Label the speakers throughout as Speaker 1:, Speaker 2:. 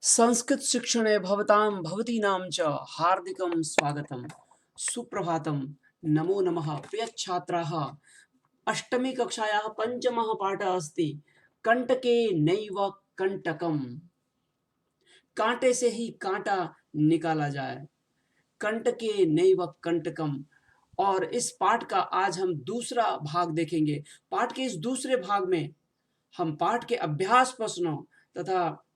Speaker 1: संस्कृत शिक्षणे भवतां भवतीनां च हार्दिकं स्वागतं। सुप्रभातं। नमो नमः। प्रिय छात्राः, अष्टमी कक्षायाः पञ्चमः पाठः अस्ति कंटके नैव कंटकम। कांटे से ही कांटा निकाला जाए। कंटके नैव कंटकम। और इस पाठ का आज हम दूसरा भाग देखेंगे। पाठ के इस दूसरे भाग में हम पाठ के अभ्यास प्रश्नों तथा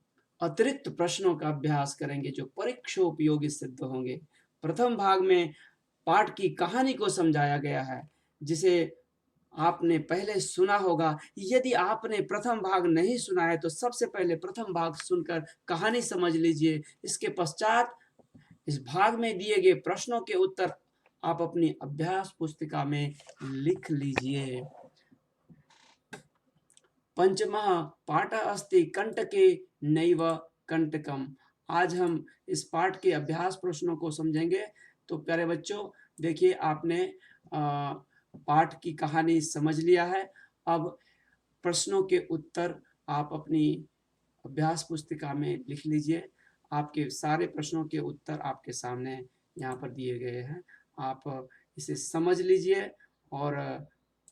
Speaker 1: अतिरिक्त प्रश्नों का अभ्यास करेंगे जो परीक्षा उपयोगी सिद्ध होंगे। प्रथम भाग में पाठ की कहानी को समझाया गया है, जिसे आपने पहले सुना होगा। यदि आपने प्रथम भाग नहीं सुना है तो सबसे पहले प्रथम भाग सुनकर कहानी समझ लीजिए। इसके पश्चात इस भाग में दिए गए प्रश्नों के उत्तर आप अपनी अभ्यास पुस्तिका में लिख लीजिए। पंचमः पाठ अस्ति कंटके नैव कंटकम। आज हम इस पाठ के अभ्यास प्रश्नों को समझेंगे। तो प्यारे बच्चों, देखिए आपने पाठ की कहानी समझ लिया है। अब प्रश्नों के उत्तर आप अपनी अभ्यास पुस्तिका में लिख लीजिए। आपके सारे प्रश्नों के उत्तर आपके सामने यहाँ पर दिए गए हैं। आप इसे समझ लीजिए और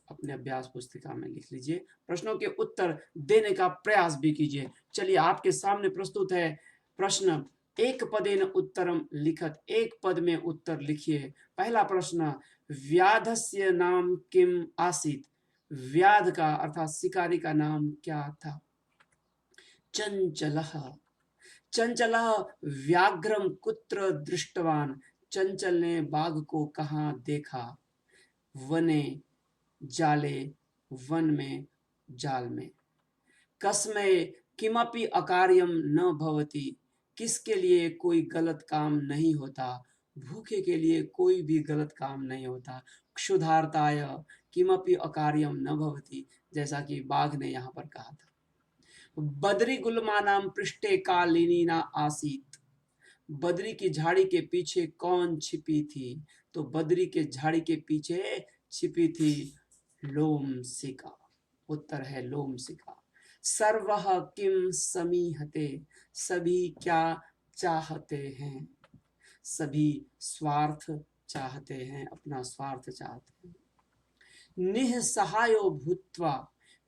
Speaker 1: अपने अभ्यास पुस्तिका में लिख लीजिए। प्रश्नों के उत्तर देने का प्रयास भी कीजिए। चलिए, आपके सामने प्रस्तुत है प्रश्न। एक पदेन उत्तरम लिखत। एक पद में उत्तर लिखिए। पहला प्रश्न, व्याधस्य नाम किम आसीत। व्याध का अर्थात शिकारी का नाम क्या था? चंचलः। चंचलः व्याघ्रम कुत्र दृष्टवान। चंचल ने बाघ को कहाँ देखा? वने जाले, वन में, जाल में। कस्मै किमपि अकार्यम न भवति। किसके लिए कोई गलत काम नहीं होता? भूखे के लिए कोई भी गलत काम नहीं होता। क्षुधार्ताय किमपि अकार्यम न भवति, जैसा कि बाघ ने यहाँ पर कहा था। बद्री गुल्मानां पृष्ठे कालिनीना आसीत। बद्री की झाड़ी के पीछे कौन छिपी थी? तो बद्री के झाड़ी के पीछे छिपी थी लोमशिका। उत्तर है लोमशिका। सर्वः किम समीहते। सभी क्या चाहते हैं? सभी स्वार्थ चाहते हैं, अपना स्वार्थ चाहते हैं। निःसहायो भूत्वा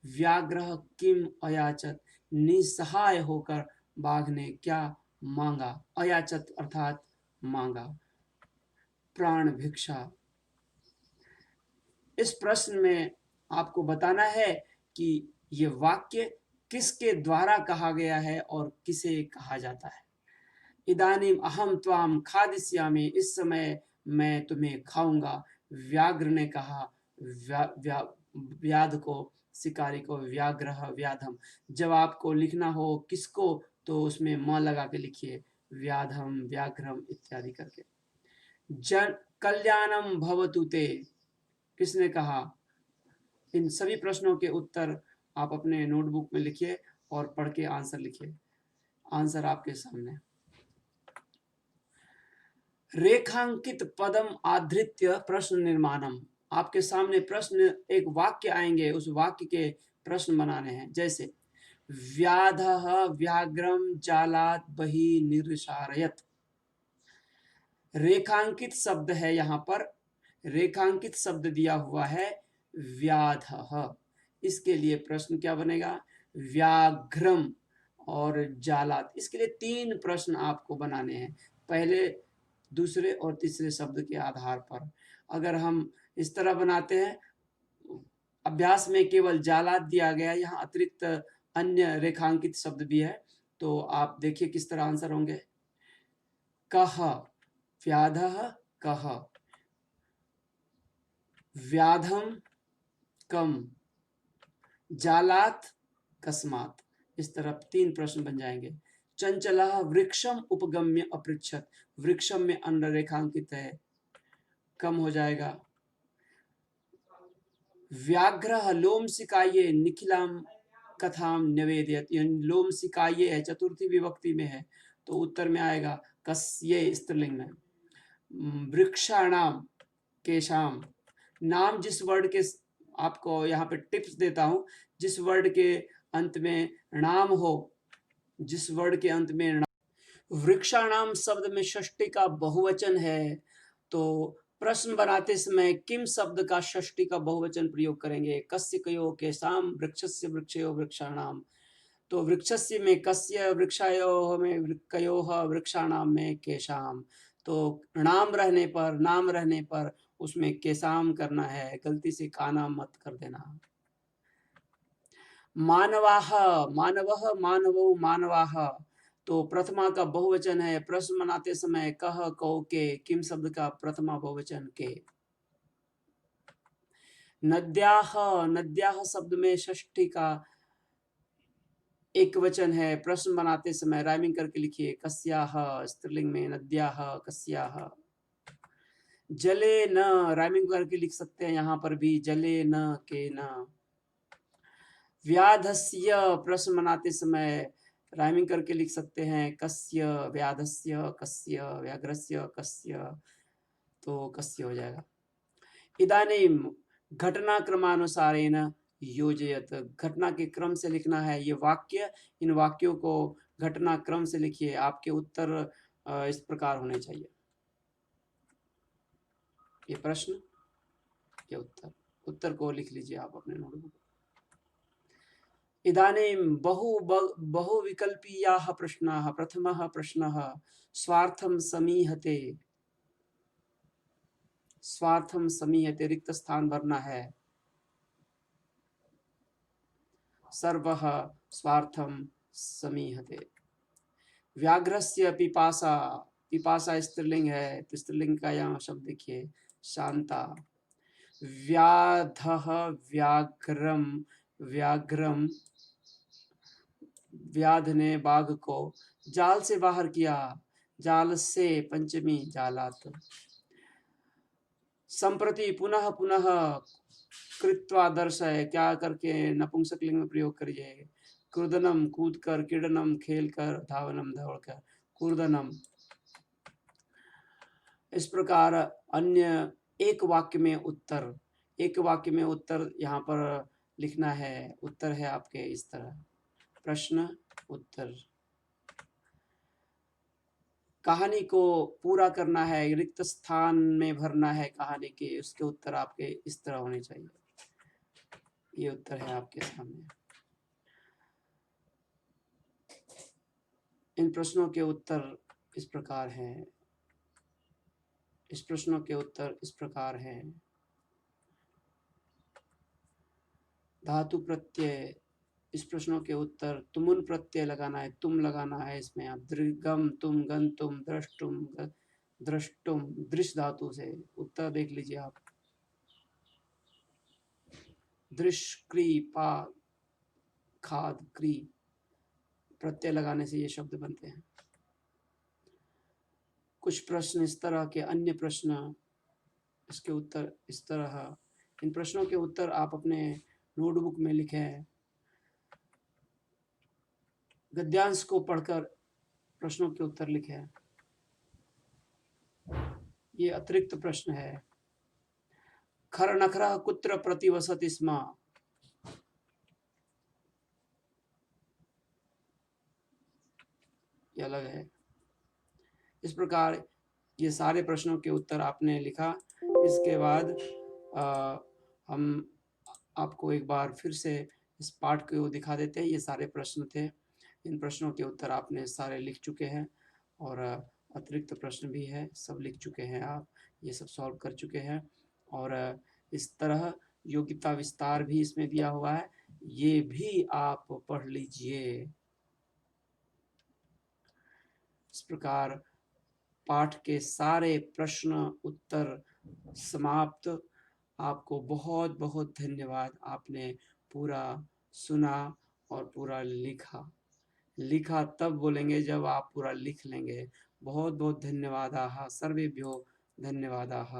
Speaker 1: व्याघ्रः किम अयाचत। निसहाय होकर बाघ ने क्या मांगा? अयाचत अर्थात मांगा। प्राण भिक्षा। इस प्रश्न में आपको बताना है कि ये वाक्य किसके द्वारा कहा गया है और किसे कहा जाता है। इदानीम अहम त्वाम खादिष्यामि। इस समय मैं तुम्हें खाऊंगा। व्याघ्र ने कहा व्याध को, शिकारी को। व्याघ्रः व्याधम। जब आपको लिखना हो किसको तो उसमें म लगा के लिखिए, व्याधम, व्याघ्रम इत्यादि करके। जन कल्याणम भवतु ते। किसने कहा? इन सभी प्रश्नों के उत्तर आप अपने नोटबुक में लिखिए और पढ़ के आंसर लिखिए। आंसर आपके सामने। रेखांकित पदम आधृत्य प्रश्न निर्माणम। आपके सामने प्रश्न, एक वाक्य आएंगे, उस वाक्य के प्रश्न बनाने हैं। जैसे व्याधः व्याघ्रम जालात बहि निर्सारयत। रेखांकित शब्द है, यहाँ पर रेखांकित शब्द दिया हुआ है व्याधः। इसके लिए प्रश्न क्या बनेगा? व्याघ्रम और जालात। इसके लिए 3 प्रश्न आपको बनाने हैं, पहले, दूसरे और तीसरे शब्द के आधार पर। अगर हम इस तरह बनाते हैं, अभ्यास में केवल जालात दिया गया, यहाँ अतिरिक्त अन्य रेखांकित शब्द भी है, तो आप देखिए किस तरह आंसर होंगे। कह, व्याधः कह, व्याधम कम, जालात कस्मात। इस तरह 3 प्रश्न बन जाएंगे। चंचलः वृक्षम उपगम्य अपृच्छत। वृक्षम में अन्न रेखांकित है, कम हो जाएगा। व्याघ्रः लोमशिकाये निखिलाम कथाम निवेदयत। लोमशिकाये है, चतुर्थी विभक्ति में है, तो उत्तर में आएगा कस्य, स्त्रीलिंग में। वृक्षाणाम केशाम। नाम जिस वर्ड के, आपको यहाँ पे टिप्स देता हूँ, जिस वर्ड के अंत में नाम हो, जिस वर्ड के अंत में वृक्षाणाम शब्द में षष्ठी का बहुवचन है, तो प्रश्न बनाते समय किम शब्द का षष्ठी का बहुवचन प्रयोग करेंगे? कस्य कयो केषाम वृक्षस्य वृक्षयो वृक्षाणाम। तो वृक्षस्य में कस्य, वृक्षायोः में कयोः, वृक्षाणाम में केषाम। तो नाम रहने पर उसमें केषाम करना है, गलती से का नाम मत कर देना। मानवाः, मानवः, मानवौ, मानवाः, तो प्रथमा का बहुवचन है। प्रश्न बनाते समय कह, कौ, के, किम शब्द का प्रथमा बहुवचन के। नद्याः, नद्याः शब्द में षष्ठी का एक वचन है। प्रश्न बनाते समय राइमिंग करके लिखिए, कस्याः, स्त्रीलिंग में नद्याः, कस्याः। जले न, राइमिंग करके लिख सकते हैं यहाँ पर भी, जले न, के न। व्याधस्य, प्रश्न बनाते समय राइमिंग करके लिख सकते हैं, कस्य, व्याधस्य, कस्य, व्याघ्रस्य, कस्य, तो कस्य हो जाएगा। इदानीं घटनाक्रमानुसारेण योजयत, घटना के क्रम से लिखना है ये वाक्य। इन वाक्यों को घटना क्रम से लिखिए। आपके उत्तर इस प्रकार होने चाहिए। ये प्रश्न, ये उत्तर, उत्तर को लिख लीजिए आप अपने नोटबुक। इदानीं बहुविकल्पीयाः प्रश्नाः। प्रथमः प्रश्नः, स्वार्थं समीहते, स्वार्थं समीहते, रिक्त स्थान भरना है। सर्वः स्वार्थं समीहते। व्याघ्रस्य पिपासा, पिपासा स्त्रीलिंग है, तो स्त्रीलिंग का यहाँ शब्द देखिए, शांता। व्याधः, व्याघ्रम, व्याघ्रम, व्याध ने बाघ को जाल से बाहर किया, जाल से, पंचमी जालात। संप्रति, पुनः पुनः, कृत्वादर्श है, क्या करके नपुंसकलिंग में प्रयोग करिए। क्रुदनम, कूद कर, क्रीडनम, खेल कर, धावनम, दौड़ कर, क्रुदनम। इस प्रकार अन्य एक वाक्य में उत्तर, एक वाक्य में उत्तर यहाँ पर लिखना है। उत्तर है आपके इस तरह, प्रश्न उत्तर। कहानी को पूरा करना है, रिक्त स्थान में भरना है कहानी के, उसके उत्तर आपके इस तरह होने चाहिए। ये उत्तर है आपके सामने। इन प्रश्नों के उत्तर इस प्रकार हैं, इस प्रश्नों के उत्तर इस प्रकार हैं। धातु प्रत्यय, इस प्रश्नों के उत्तर तुमुन प्रत्यय लगाना है, तुम लगाना है इसमें। आप दृगम, तुम, गंतुम, द्रष्टुम, द्रष्टुम, दृश्य धातु से उत्तर देख लीजिए आप। दृश्य, क्री, पा, खाद, क्री, प्रत्यय लगाने से ये शब्द बनते हैं। कुछ प्रश्न इस तरह के, अन्य प्रश्न इसके उत्तर इस तरह। इन प्रश्नों के उत्तर आप अपने नोटबुक में लिखें। गद्यांश को पढ़कर प्रश्नों के उत्तर लिखें। ये अतिरिक्त प्रश्न है। खरनखरः कुत्र प्रतिवसति स्म। ये अलग है। इस प्रकार ये सारे प्रश्नों के उत्तर आपने लिखा। इसके बाद हम आपको एक बार फिर से इस पाठ को दिखा देते हैं। ये सारे प्रश्न थे, इन प्रश्नों के उत्तर आपने सारे लिख चुके हैं, और अतिरिक्त प्रश्न भी है, सब लिख चुके हैं आप, ये सब सॉल्व कर चुके हैं। और इस तरह योग्यता विस्तार भी इसमें दिया हुआ है, ये भी आप पढ़ लीजिए। इस प्रकार पाठ के सारे प्रश्न उत्तर समाप्त। आपको बहुत बहुत धन्यवाद, आपने पूरा सुना और पूरा लिखा। लिखा तब बोलेंगे जब आप पूरा लिख लेंगे। बहुत बहुत धन्यवादाः, सर्वेभ्यो धन्यवादाः।